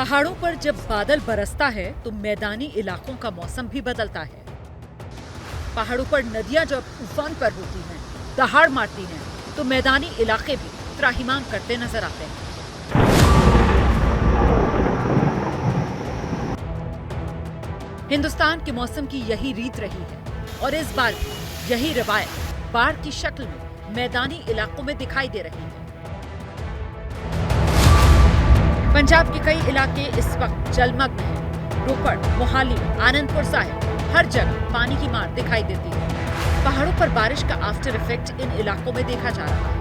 पहाड़ों पर जब बादल बरसता है तो मैदानी इलाकों का मौसम भी बदलता है। पहाड़ों पर नदियां जब उफान पर होती हैं, दहाड़ मारती हैं, तो मैदानी इलाके भी त्राहिमाम करते नजर आते हैं। हिंदुस्तान के मौसम की यही रीत रही है और इस बार भी यही रवायत बाढ़ की शक्ल में मैदानी इलाकों में दिखाई दे रही है। पंजाब के कई इलाके इस वक्त जलमग्न हैं। रोपड़, मोहाली, आनंदपुर साहिब हर जगह पानी की मार दिखाई देती है। पहाड़ों पर बारिश का आफ्टर इफेक्ट इन इलाकों में देखा जा रहा है।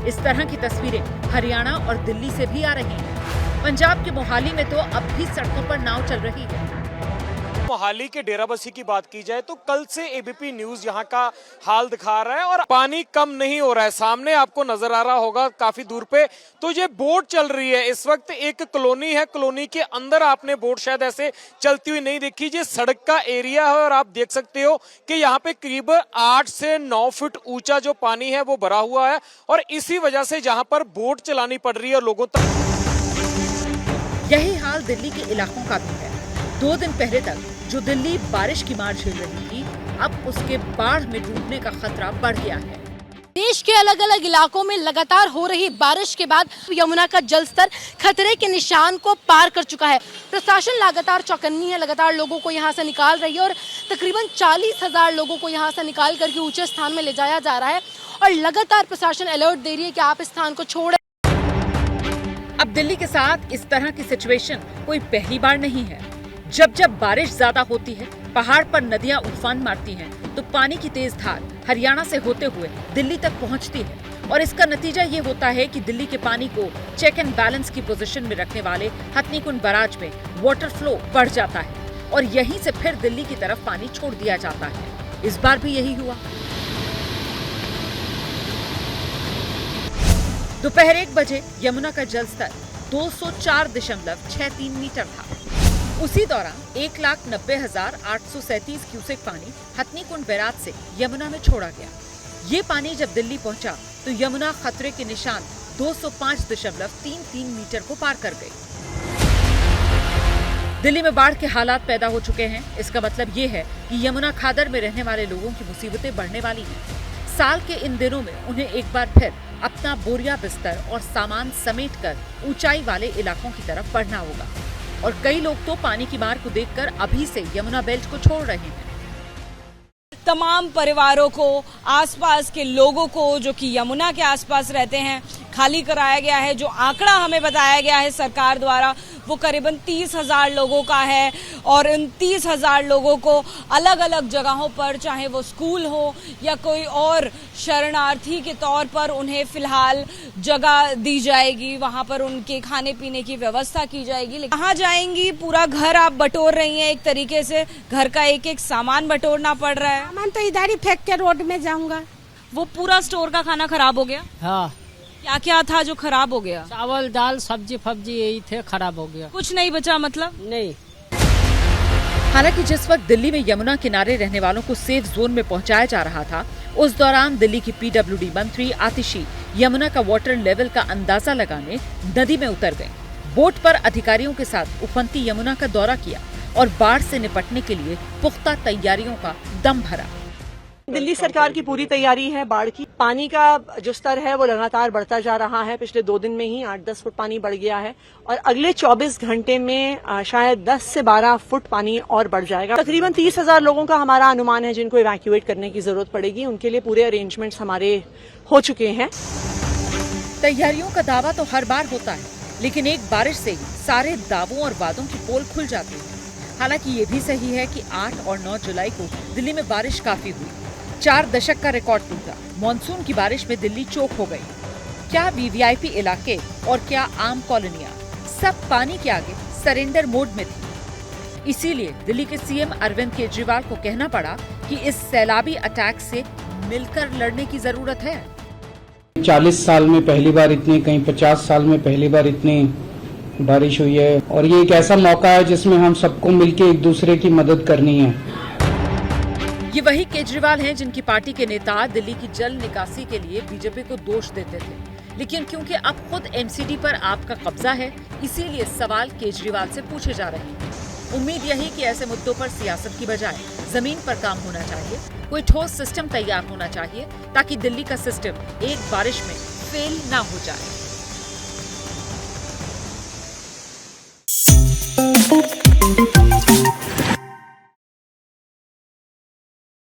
इस तरह की तस्वीरें हरियाणा और दिल्ली से भी आ रही हैं। पंजाब के मोहाली में तो अब भी सड़कों पर नाव चल रही है। मोहाली के डेराबस्सी की बात की जाए तो कल से एबीपी न्यूज यहाँ का हाल दिखा रहा है और पानी कम नहीं हो रहा है। सामने आपको नजर आ रहा होगा काफी दूर पे तो ये बोट चल रही है। इस वक्त एक कॉलोनी है, कॉलोनी के अंदर आपने बोट शायद ऐसे चलती हुई नहीं देखी। ये सड़क का एरिया है और आप देख सकते हो कि यहाँ पे करीब 8 से 9 फुट ऊंचा जो पानी है वो भरा हुआ है और इसी वजह से जहाँ पर बोट चलानी पड़ रही है लोगों तक। यही हाल दिल्ली के इलाकों का भी है। 2 दिन पहले तक जो दिल्ली बारिश की मार झेल रही थी, अब उसके बाढ़ में डूबने का खतरा बढ़ गया है। देश के अलग अलग इलाकों में लगातार हो रही बारिश के बाद यमुना का जलस्तर खतरे के निशान को पार कर चुका है। प्रशासन लगातार चौकन्नी है, लगातार लोगों को यहां से निकाल रही है और तकरीबन 40,000 लोगों को यहां से निकाल करके ऊंचे स्थान में ले जाया जा रहा है और लगातार प्रशासन अलर्ट दे रही है कि आप इस स्थान को छोड़ें। अब दिल्ली के साथ इस तरह की सिचुएशन कोई पहली बार नहीं है। जब जब बारिश ज्यादा होती है, पहाड़ पर नदियां उफान मारती हैं, तो पानी की तेज धार हरियाणा से होते हुए दिल्ली तक पहुंचती है और इसका नतीजा ये होता है कि दिल्ली के पानी को चेक एंड बैलेंस की पोजीशन में रखने वाले हथनीकुंड बैराज में वाटर फ्लो बढ़ जाता है और यहीं से फिर दिल्ली की तरफ पानी छोड़ दिया जाता है। इस बार भी यही हुआ। दोपहर 1 बजे यमुना का जलस्तर 204.63 मीटर था। उसी दौरान 1,90,837 क्यूसेक पानी हथनीकुंड बैराज से यमुना में छोड़ा गया। ये पानी जब दिल्ली पहुंचा तो यमुना खतरे के निशान 205.33 मीटर को पार कर गई। दिल्ली में बाढ़ के हालात पैदा हो चुके हैं। इसका मतलब ये है कि यमुना खादर में रहने वाले लोगों की मुसीबतें बढ़ने वाली हैं। साल के इन दिनों में उन्हें एक बार फिर अपना बोरिया बिस्तर और सामान समेटकर ऊंचाई वाले इलाकों की तरफ बढ़ना होगा और कई लोग तो पानी की मार को देखकर अभी से यमुना बेल्ट को छोड़ रहे हैं। तमाम परिवारों को, आसपास के लोगों को जो कि यमुना के आसपास रहते हैं, खाली कराया गया है। जो आंकड़ा हमें बताया गया है सरकार द्वारा वो करीबन 30,000 लोगों का है और इन 30,000 लोगों को अलग अलग जगहों पर, चाहे वो स्कूल हो या कोई और शरणार्थी के तौर पर, उन्हें फिलहाल जगह दी जाएगी। वहां पर उनके खाने पीने की व्यवस्था की जाएगी। कहाँ जाएंगी? पूरा घर आप बटोर रही हैं, एक तरीके से घर का एक एक सामान बटोरना पड़ रहा है। सामान तो इधर ही फेंक के रोड में जाऊंगा। वो पूरा स्टोर का खाना खराब हो गया? हाँ। क्या क्या था जो खराब हो गया? चावल, दाल, सब्जी फब्जी यही थे, खराब हो गया। कुछ नहीं बचा मतलब? नहीं। हालांकि जिस वक्त दिल्ली में यमुना किनारे रहने वालों को सेफ जोन में पहुंचाया जा रहा था, उस दौरान दिल्ली की पीडब्ल्यूडी मंत्री आतिशी यमुना का वाटर लेवल का अंदाजा लगाने नदी में उतर गए। बोट पर अधिकारियों के साथ उफनती यमुना का दौरा किया और बाढ़ से निपटने के लिए पुख्ता तैयारियों का दम भरा। दिल्ली सरकार की पूरी तैयारी है बाढ़ की। पानी का जो स्तर है वो लगातार बढ़ता जा रहा है। पिछले 2 दिन में ही 8-10 फुट पानी बढ़ गया है और अगले 24 घंटे में शायद 10 से 12 फुट पानी और बढ़ जाएगा। तकरीबन 30,000 लोगों का हमारा अनुमान है जिनको इवैक्यूएट करने की जरूरत पड़ेगी। उनके लिए पूरे अरेंजमेंट्स हमारे हो चुके हैं। तैयारियों का दावा तो हर बार होता है, लेकिन एक बारिश से ही सारे दावों और वादों की पोल खुल जाती है। हालांकि ये भी सही है कि 8 और 9 जुलाई को दिल्ली में बारिश काफी हुई। 4 दशक का रिकॉर्ड टूटा। मानसून की बारिश में दिल्ली चोक हो गई। क्या वीवीआईपी इलाके और क्या आम कॉलोनियां सब पानी के आगे सरेंडर मोड में थी। इसीलिए दिल्ली के सीएम अरविंद केजरीवाल को कहना पड़ा कि इस सैलाबी अटैक से मिलकर लड़ने की जरूरत है। 40 साल में पहली बार इतनी, कहीं 50 साल में पहली बार इतनी बारिश हुई है और ये एक ऐसा मौका है जिसमें हम सबको मिलकर एक दूसरे की मदद करनी है। ये वही केजरीवाल हैं जिनकी पार्टी के नेता दिल्ली की जल निकासी के लिए बीजेपी को दोष देते थे, लेकिन क्योंकि अब खुद एमसीडी पर आपका कब्जा है, इसीलिए सवाल केजरीवाल से पूछे जा रहे हैं। उम्मीद यही कि ऐसे मुद्दों पर सियासत की बजाय जमीन पर काम होना चाहिए, कोई ठोस सिस्टम तैयार होना चाहिए ताकि दिल्ली का सिस्टम एक बारिश में फेल ना हो जाए।